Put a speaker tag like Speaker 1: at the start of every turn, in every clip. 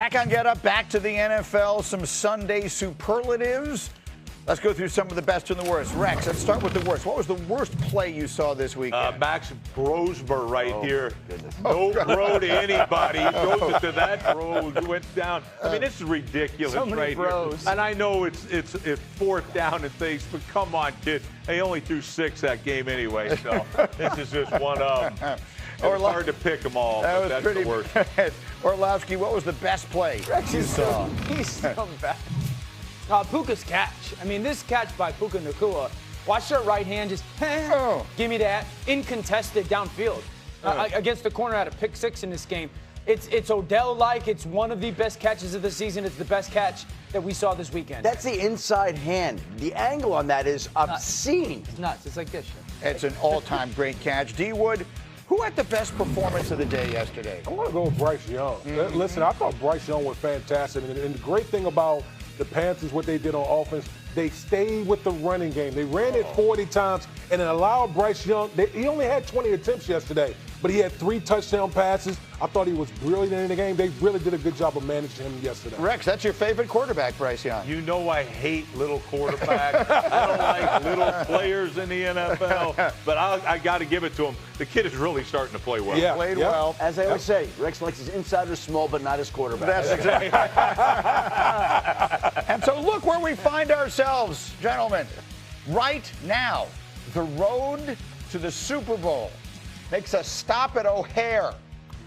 Speaker 1: Back on Get Up, back to the NFL, some Sunday superlatives. Let's go through some of the best and the worst. Rex, let's start with the worst. What was the worst play you saw this weekend?
Speaker 2: Max Brosmer right here. No bro to anybody. He throws it to that bro who went down. I mean, this is ridiculous right here. And I know it's fourth down and things, but come on, kid. They only threw 6 that game anyway, so this is just one of them. It's hard to pick them all, but that's the worst.
Speaker 1: Orlovsky, what was the best play you saw?
Speaker 3: He's so bad. Puka's catch. I mean, this catch by Puka Nacua. Watch their right hand just, give me that. Incontested downfield. Against the corner at a pick 6 in this game. It's Odell-like. It's one of the best catches of the season. It's the best catch that we saw this weekend.
Speaker 4: That's the inside hand. The angle on that is obscene.
Speaker 3: It's nuts. It's like this shit.
Speaker 1: It's an all-time great catch. D. Wood, who had the best performance of the day yesterday?
Speaker 5: I want to go with Bryce Young. Listen, I thought Bryce Young was fantastic. And the great thing about the Panthers, what they did on offense, they stayed with the running game. They ran it 40 times and it allowed Bryce Young. He only had 20 attempts yesterday, but he had 3 touchdown passes. I thought he was brilliant in the game. They really did a good job of managing him yesterday.
Speaker 1: Rex, that's your favorite quarterback, Bryce Young.
Speaker 2: You know I hate little quarterbacks. I don't like little players in the NFL, but I got to give it to him. The kid is really starting to play well.
Speaker 1: Yeah, played well.
Speaker 4: As I always say, Rex likes his insiders small, but not his quarterback.
Speaker 1: That's exactly. And so look where we find ourselves, gentlemen. Right now, the road to the Super Bowl makes a stop at O'Hare.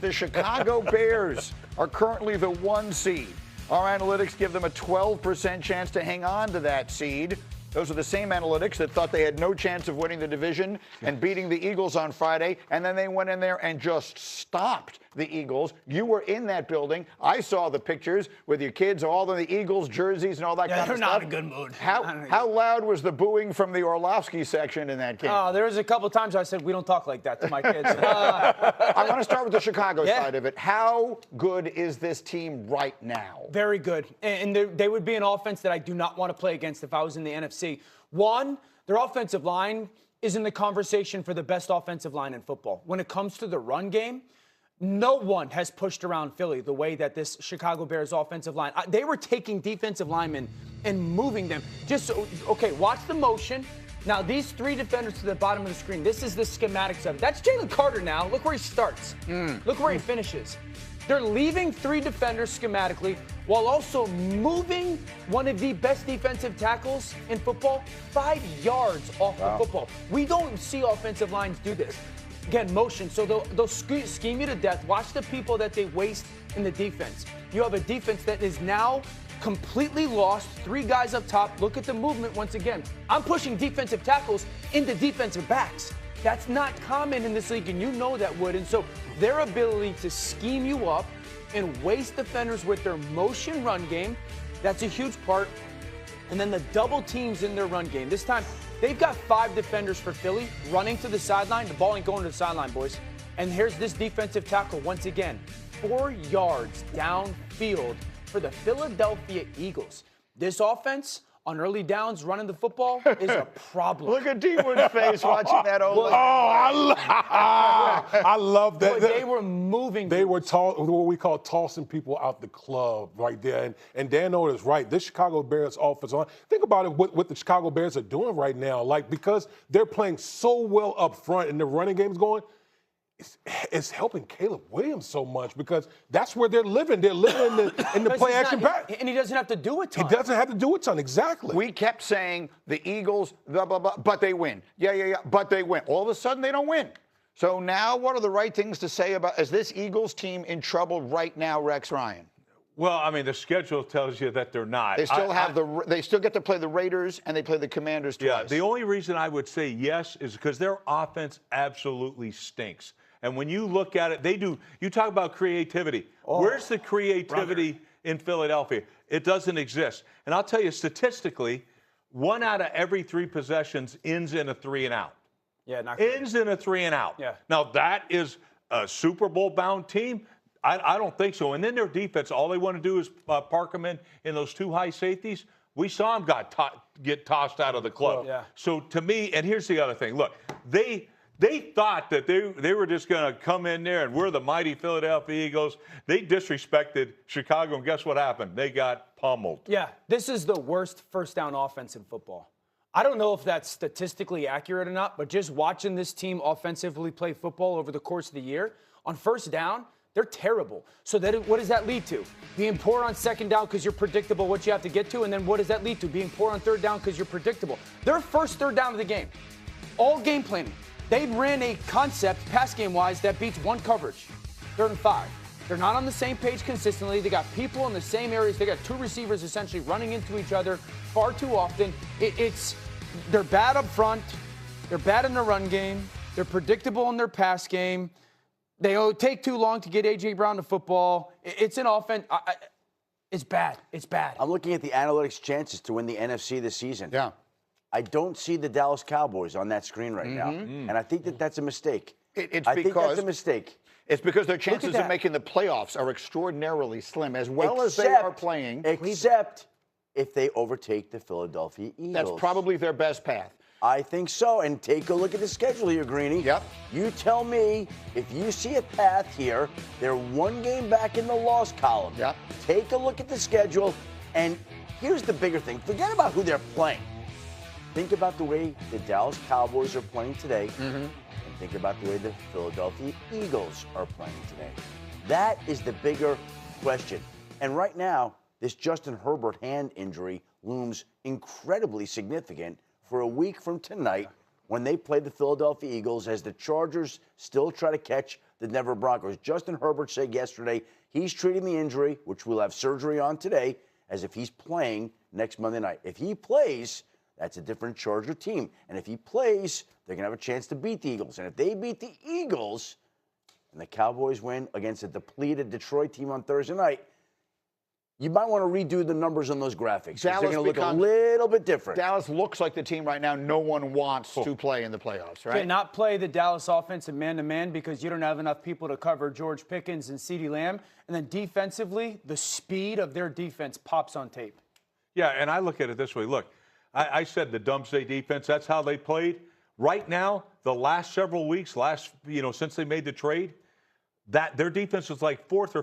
Speaker 1: The Chicago Bears are currently the 1 seed. Our analytics give them a 12% chance to hang on to that seed. Those are the same analytics that thought they had no chance of winning the division and beating the Eagles on Friday, and then they went in there and just stopped the Eagles. You were in that building. I saw the pictures with your kids, all of the Eagles jerseys and all that kind of stuff.
Speaker 3: They're not in a good mood.
Speaker 1: How loud was the booing from the Orlovsky section in that game?
Speaker 3: There was a couple times I said, we don't talk like that to my kids.
Speaker 1: I want to start with the Chicago side of it. How good is this team right now?
Speaker 3: Very good. And they would be an offense that I do not want to play against if I was in the NFC. One, their offensive line is in the conversation for the best offensive line in football. When it comes to the run game, no one has pushed around Philly the way that this Chicago Bears offensive line. They were taking defensive linemen and moving them. Watch the motion. Now, these 3 defenders to the bottom of the screen, this is the schematics of it. That's Jalen Carter now. Look where he starts. Look where he finishes. They're leaving 3 defenders schematically while also moving one of the best defensive tackles in football 5 yards off the football. We don't see offensive lines do this. Again, motion. So they'll scheme you to death. Watch the people that they waste in the defense. You have a defense that is now completely lost. 3 guys up top. Look at the movement once again. I'm pushing defensive tackles into defensive backs. That's not common in this league, and you know that, Wood. And so their ability to scheme you up and waste defenders with their motion run game, that's a huge part. And then the double teams in their run game. This time, they've got 5 defenders for Philly running to the sideline. The ball ain't going to the sideline, boys. And here's this defensive tackle once again. 4 yards downfield for the Philadelphia Eagles. This offense on early downs running the football is a problem.
Speaker 1: Look at D. Wood's face watching that over.
Speaker 5: I love that.
Speaker 3: Boy, they were moving.
Speaker 5: They were what we call tossing people out the club right there. And Dan Orr is right. This Chicago Bears offense think about it, what the Chicago Bears are doing right now. Like, because they're playing so well up front and the running game's going, it's helping Caleb Williams so much because that's where they're living. They're living in the play action back.
Speaker 3: And he doesn't have to do a ton.
Speaker 5: He doesn't have to do a ton, exactly.
Speaker 1: We kept saying the Eagles, blah, blah, blah, but they win. Yeah, but they win. All of a sudden, they don't win. So now what are the right things to say about, is this Eagles team in trouble right now, Rex Ryan?
Speaker 2: Well, I mean, the schedule tells you that they're not.
Speaker 1: They still they still get to play the Raiders and they play the Commanders twice.
Speaker 2: Yeah, the only reason I would say yes is because their offense absolutely stinks. And when you look at it, they do. You talk about creativity. Where's the creativity in Philadelphia? It doesn't exist. And I'll tell you, statistically, 1 out of every 3 possessions ends in a 3 and out.
Speaker 3: Yeah, not
Speaker 2: ends in a 3 and out.
Speaker 3: Yeah.
Speaker 2: Now, that is a Super Bowl bound team. I don't think so. And then their defense, all they want to do is park them in those 2 high safeties. We saw them get tossed out of the club.
Speaker 3: Yeah.
Speaker 2: So to me, and here's the other thing. Look, they They thought that they were just going to come in there and we're the mighty Philadelphia Eagles. They disrespected Chicago, and guess what happened? They got pummeled.
Speaker 3: Yeah, this is the worst first down offense in football. I don't know if that's statistically accurate or not, but just watching this team offensively play football over the course of the year, on first down, they're terrible. So what does that lead to? Being poor on second down because you're predictable what you have to get to, and then what does that lead to? Being poor on third down because you're predictable. Their first third down of the game, all game planning. They ran a concept, pass game-wise, that beats one coverage, 3rd and 5. They're not on the same page consistently. They got people in the same areas. They got two receivers essentially running into each other far too often. They're bad up front. They're bad in the run game. They're predictable in their pass game. They take too long to get A.J. Brown to football. It's an offense. It's bad. It's bad.
Speaker 4: I'm looking at the analytics chances to win the NFC this season.
Speaker 1: Yeah.
Speaker 4: I don't see the Dallas Cowboys on that screen right now. And I think that that's a mistake.
Speaker 1: I
Speaker 4: think that's a mistake.
Speaker 1: It's because their chances of making the playoffs are extraordinarily slim, as well as they are playing.
Speaker 4: Except if they overtake the Philadelphia Eagles.
Speaker 1: That's probably their best path.
Speaker 4: I think so. And take a look at the schedule here, Greeny.
Speaker 1: Yep.
Speaker 4: You tell me if you see a path here. They're one game back in the loss column.
Speaker 1: Yep.
Speaker 4: Take a look at the schedule. And here's the bigger thing. Forget about who they're playing. Think about the way the Dallas Cowboys are playing today. And think about the way the Philadelphia Eagles are playing today. That is the bigger question. And right now, this Justin Herbert hand injury looms incredibly significant for a week from tonight when they play the Philadelphia Eagles as the Chargers still try to catch the Denver Broncos. Justin Herbert said yesterday he's treating the injury, which we'll have surgery on today, as if he's playing next Monday night. If he plays, that's a different Charger team. And if he plays, they're going to have a chance to beat the Eagles. And if they beat the Eagles and the Cowboys win against a depleted Detroit team on Thursday night, you might want to redo the numbers on those graphics. They're going to look a little bit different.
Speaker 1: Dallas looks like the team right now no one wants to play in the playoffs, right?
Speaker 3: Cannot play the Dallas offense in man-to-man because you don't have enough people to cover George Pickens and CeeDee Lamb. And then defensively, the speed of their defense pops on tape.
Speaker 2: Yeah, and I look at it this way. Look, I said the Doomsday defense, that's how they played. Right now, the last several weeks, since they made the trade, that their defense was like 4th or 5th.